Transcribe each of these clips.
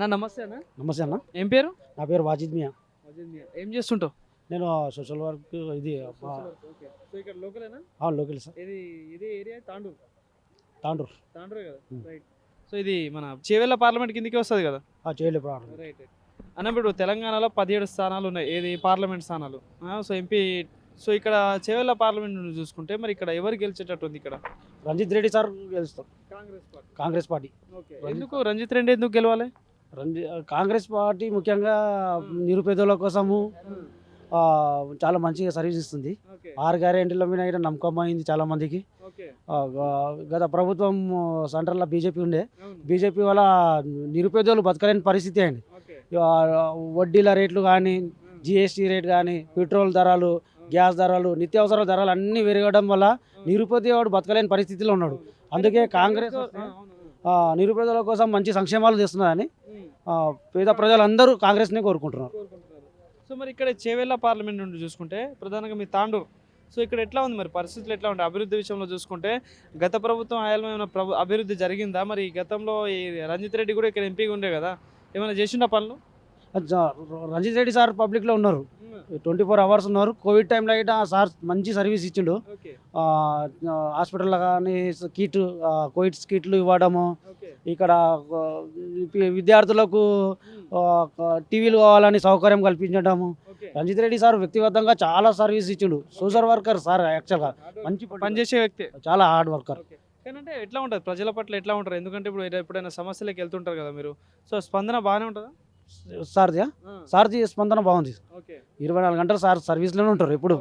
అన్న నమస్తే అన్న. నమస్తే అన్న. ఏం పేరు? నా పేరు వాజిద్ మియా. ఏం చేస్తుంటావు? నేను సోషల్ వర్క్ ఇది సో ఇక్కడ లోకలేనా? Local sir. ఇది ఏరియా తాండూరు. తాండూరు కదా, రైట్. సో ఇది మన చేవెళ్ళ పార్లమెంట్ కిందకి వస్తుంది కదా. చేయలేదు. రైట్. అన్న ఇప్పుడు తెలంగాణలో 17 స్థానాలు ఉన్నాయి, ఏది పార్లమెంట్ స్థానాలు. So MP. సో ఇక్కడ చేవెళ్ళ పార్లమెంట్ నుండి చూసుకుంటే మరి ఇక్కడ ఎవరు గెలిచేటట్టు ఉంది? ఇక్కడ రంజిత్ రెడ్డి సార్ గెలుస్తారు. కాంగ్రెస్ పార్టీ. ఎందుకు రంజిత్ రెడ్డి ఎందుకు గెలవాలి? కాంగ్రెస్ పార్టీ ముఖ్యంగా నిరుపేదల కోసము చాలా మంచిగా సర్వీస్ ఇస్తుంది. 6 గ్యారెంటీల మీద అయితే నమ్మకం అయింది చాలా మందికి. గత ప్రభుత్వం సెంట్రల్లో బీజేపీ ఉండే, బీజేపీ వల్ల నిరుపేదలు బతకలేని పరిస్థితి అయింది. వడ్డీల రేట్లు కానీ, జిఎస్టీ రేట్ కానీ, పెట్రోల్ ధరలు, గ్యాస్ ధరలు, నిత్యావసర ధరలు అన్నీ పెరగడం వల్ల నిరుపేదవాడు బతకలేని పరిస్థితిలో ఉన్నాడు. అందుకే కాంగ్రెస్ నిరుపేదల కోసం మంచి సంక్షేమాలు చేస్తున్నదని పేద ప్రజలందరూ కాంగ్రెస్నే కోరుకుంటున్నారు. సో మరి ఇక్కడ చేవెళ్ళ పార్లమెంట్ నుండి చూసుకుంటే ప్రధానంగా మీ తాండూరు. సో ఇక్కడ ఎట్లా ఉంది మరి పరిస్థితులు ఎట్లా ఉంటాయి అభివృద్ధి విషయంలో చూసుకుంటే? గత ప్రభుత్వం హయాంలో ఏమైనా అభివృద్ధి జరిగిందా? మరి గతంలో ఈ రంజిత్ రెడ్డి కూడా ఇక్కడ ఎంపీగా ఉండే కదా, ఏమైనా చేసిండా పనులు? రంజిత్ రెడ్డి సార్ పబ్లిక్లో ఉన్నారు, 24 అవర్స్ ఉన్నారు. కోవిడ్ టైంలో అయితే సార్ మంచి సర్వీస్ ఇచ్చిండు. హాస్పిటల్లో కానీ కోవిడ్ కిట్లు ఇవ్వడము, ఇక్కడ విద్యార్థులకు టీవీలు కావాలని సౌకర్యం కల్పించడము. రంజిత్ రెడ్డి సార్ వ్యక్తిగతంగా చాలా సర్వీస్ ఇచ్చిండు. సోషల్ వర్కర్ సార్, యాక్చువల్గా మంచి పనిచేసే వ్యక్తి, చాలా హార్డ్ వర్కర్. అంటే ఎట్లా ఉంటుంది ప్రజల పట్ల, ఎట్లా ఉంటారు? ఎందుకంటే ఇప్పుడు ఎప్పుడైనా సమస్యలకు వెళ్తుంటారు కదా మీరు, సో స్పందన బాగానే ఉంటుందా సార్ది స్పందన బాగుంది. 24 గంటలు సార్ సర్వీస్లోనే ఉంటారు. ఎప్పుడు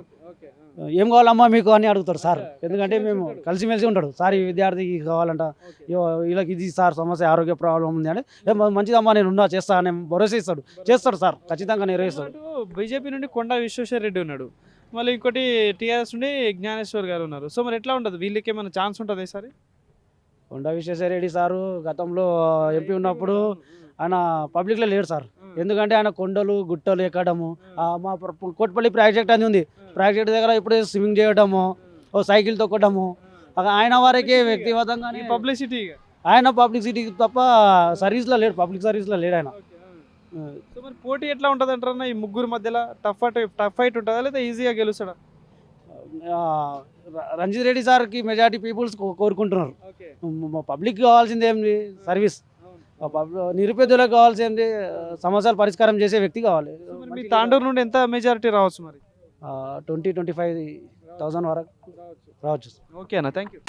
ఏం కావాలమ్మా మీకు అని అడుగుతారు సార్. ఎందుకంటే మేము కలిసిమెలిసి ఉంటాడు సార్. ఈ విద్యార్థికి కావాలంట, వీళ్ళకి ఇది సార్ సమస్య, ఆరోగ్య ప్రాబ్లం ఉంది అంటే మంచిదమ్మా నేను ఉన్నా చేస్తా అని భరోసా చేస్తాడు సార్. ఖచ్చితంగా నెరవేరుస్తాడు. బీజేపీ నుండి కొండా విశ్వేశ్వర రెడ్డి ఉన్నాడు, మళ్ళీ ఇంకోటి టీఆర్ఎస్ నుండి జ్ఞానేశ్వర్ గారు ఉన్నారు. సో మరి ఎట్లా ఉంటుంది? వీళ్ళకి ఏమైనా ఛాన్స్ ఉంటుంది ఈసారి? కొండా విశ్వేశ్వర రెడ్డి సారు గతంలో ఎంపీ ఉన్నప్పుడు ఆయన పబ్లిక్లో లేడు సార్. ఎందుకంటే ఆయన కొండలు గుట్టలు ఎక్కడము, మా కోట్పల్లి ప్రాజెక్ట్ అని ఉంది, ప్రాజెక్ట్ దగ్గర ఇప్పుడు స్విమ్మింగ్ చేయడము, సైకిల్ తొక్కడము, ఆయన వారికి వ్యక్తిగతంగా పబ్లిసిటీ, ఆయన పబ్లిసిటీ తప్ప సర్వీస్లో లేడు, పబ్లిక్ సర్వీస్లో లేడు ఆయన. సో మరి పోటీ ఎట్లా ఉంటుంది అంటారా ఈ ముగ్గురు మధ్యలో? టఫ్ ఫైట్ ఉంటుందా లేదా ఈజీగా గెలుస్తాడా? రంజిత్ రెడ్డి సార్కి మెజారిటీ పీపుల్స్ కోరుకుంటున్నారు. పబ్లిక్ కావాల్సింది ఏంటి? సర్వీస్. నిరుపేదలకు కావాల్సింది సమస్యలు పరిష్కారం చేసే వ్యక్తి కావాలి. మీ తాండూరు నుండి ఎంత మెజారిటీ రావచ్చు మరి? 20-25,000 వరకు రావచ్చు. ఓకే అన్న, థ్యాంక్ యూ.